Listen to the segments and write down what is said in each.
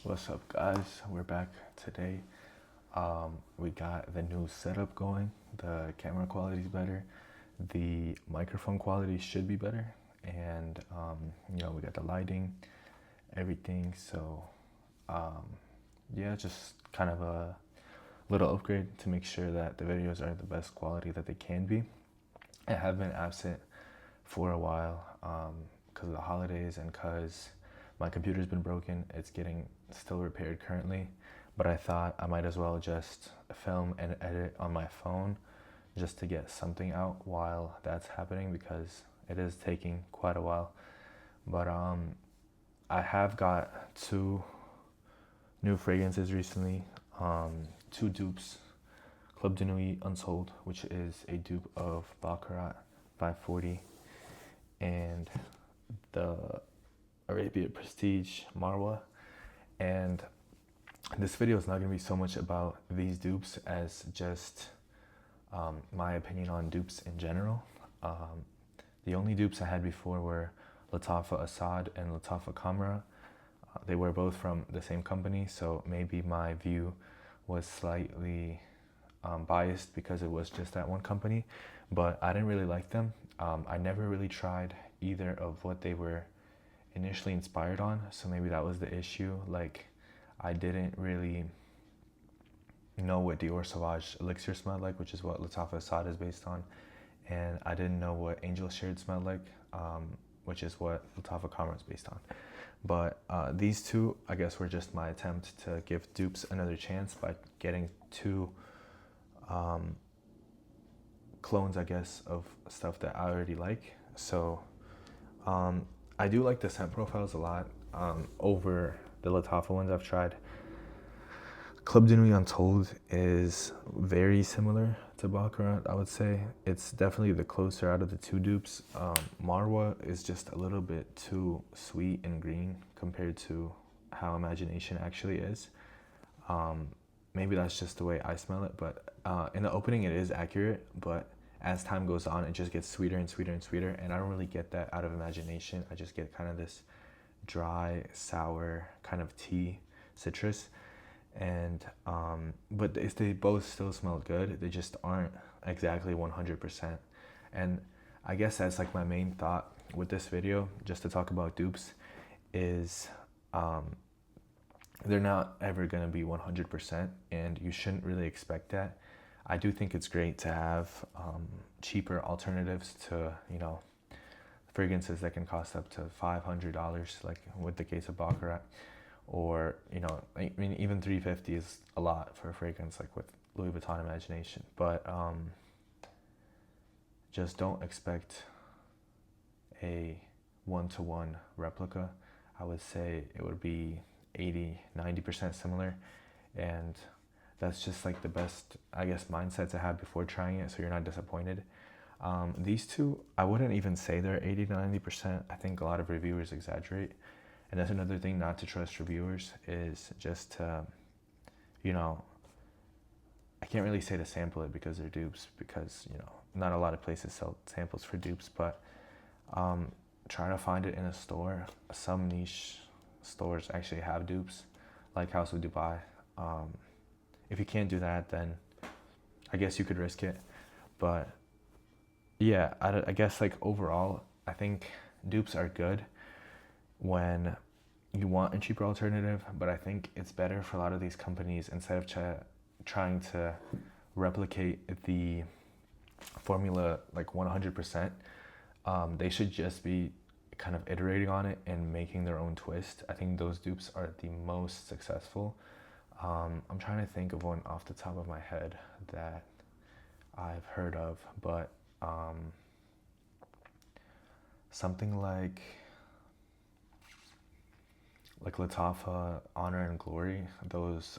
What's up, guys? We're back today. We got the new setup going. The camera quality is better. The microphone quality should be better, and we got the lighting, everything. So, um, yeah, just kind of a little upgrade to make sure that the videos are the best quality that they can be. I have been absent for a while because of the holidays and because my computer's been broken. It's getting still repaired currently, but I thought I might as well just film and edit on my phone just to get something out while that's happening because it is taking quite a while. But I have got two new fragrances recently. Two dupes. Club de Nuit Unsold, which is a dupe of Baccarat 540, and the Arabia Prestige Marwa. And this video is not going to be so much about these dupes as just my opinion on dupes in general. The only dupes I had before were Latafa Assad and Latafa Kamra. They were both from the same company, so maybe my view was slightly biased because it was just that one company, but I didn't really like them. I never really tried either of what they were initially inspired on, so maybe that was the issue. Like, I didn't really know what Dior Sauvage Elixir smelled like, which is what Latafa Assad is based on, and I didn't know what Angel Shared smelled like, which is what Latafa Kamra is based on. But these two, I guess, were just my attempt to give dupes another chance by getting two clones, I guess, of stuff that I already like. So I do like the scent profiles a lot over the Latafa ones I've tried. Club de Nuit Untold is very similar to Baccarat, I would say. It's definitely the closer out of the two dupes. Marwa is just a little bit too sweet and green compared to how Imagination actually is. Maybe that's just the way I smell it, but in the opening it is accurate, but as time goes on it just gets sweeter and sweeter and sweeter, and I don't really get that out of Imagination. I just get kind of this dry, sour kind of tea citrus, and but if they both still smell good, they just aren't exactly 100%. And I guess that's like my main thought with this video, just to talk about dupes, is they're not ever going to be 100%, and you shouldn't really expect that. I do think it's great to have cheaper alternatives to, fragrances that can cost up to $500, like with the case of Baccarat, or, I mean, even $350 is a lot for a fragrance like with Louis Vuitton Imagination. But just don't expect a one-to-one replica. I would say it would be 80-90% similar, and that's just like the best, I guess, mindset to have before trying it, so you're not disappointed. These two, I wouldn't even say they're 80-90%. I think a lot of reviewers exaggerate, and that's another thing not to trust reviewers, is just to, I can't really say to sample it because they're dupes, because not a lot of places sell samples for dupes, but try to find it in a store. Some niche stores actually have dupes, like House of Dubai. If you can't do that, then I guess you could risk it. But yeah, I guess like overall, I think dupes are good when you want a cheaper alternative, but I think it's better for a lot of these companies, instead of trying to replicate the formula like 100%, they should just be kind of iterating on it and making their own twist. I think those dupes are the most successful. I'm trying to think of one off the top of my head that I've heard of, but something like Latafa Honor and Glory, those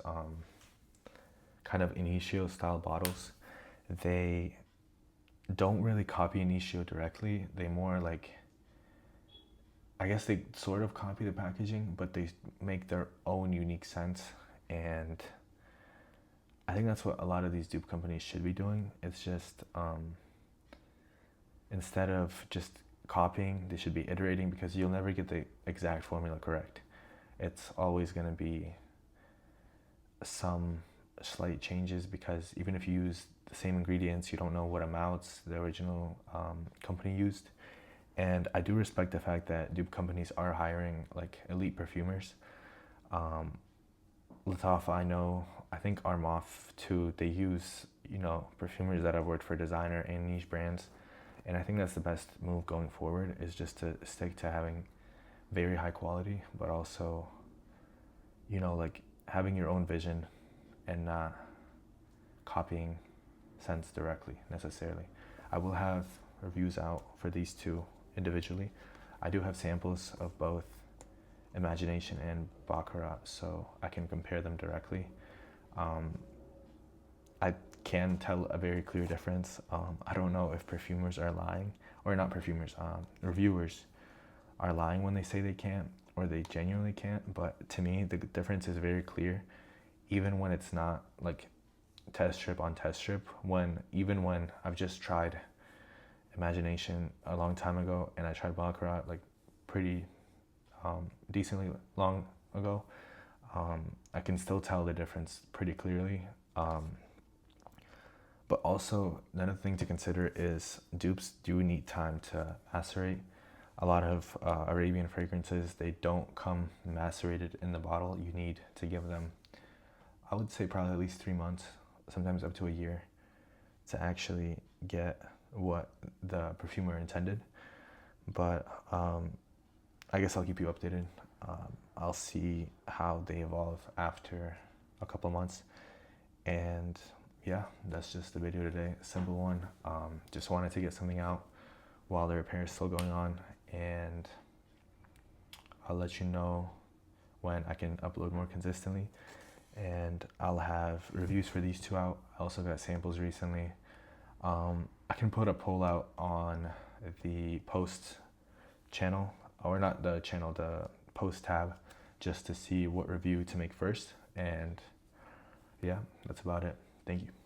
kind of Initio style bottles, they don't really copy Initio directly. They more like, I guess they sort of copy the packaging, but they make their own unique scent. And I think that's what a lot of these dupe companies should be doing. It's just instead of just copying, they should be iterating, because you'll never get the exact formula correct. it's always going to be some slight changes, because even if you use the same ingredients, you don't know what amounts the original company used. And I do respect the fact that dupe companies are hiring like elite perfumers. Latafa, I think Armoff too, they use, perfumers that have worked for designer and niche brands. And I think that's the best move going forward, is just to stick to having very high quality, but also, like having your own vision and not copying scents directly necessarily. I will have reviews out for these two individually. I do have samples of both Imagination and Baccarat, so I can compare them directly. I can tell a very clear difference. I don't know if perfumers are lying, or not perfumers, reviewers are lying when they say they can't, or they genuinely can't, but to me, the difference is very clear, even when it's not like test strip on test strip, even when I've just tried Imagination a long time ago, and I tried Baccarat like pretty decently long ago, I can still tell the difference pretty clearly. But also, another thing to consider is dupes do need time to macerate. A lot of Arabian fragrances, they don't come macerated in the bottle. You need to give them, I would say, probably at least 3 months, sometimes up to a year, to actually get what the perfumer intended. But I guess I'll keep you updated. I'll see how they evolve after a couple months. And yeah, that's just the video today. A simple one. Just wanted to get something out while the repair is still going on, and I'll let you know when I can upload more consistently. And I'll have reviews for these two out. I also got samples recently. I can put a poll out on the post channel, or not the channel, the post tab, just to see what review to make first. And yeah, that's about it. Thank you.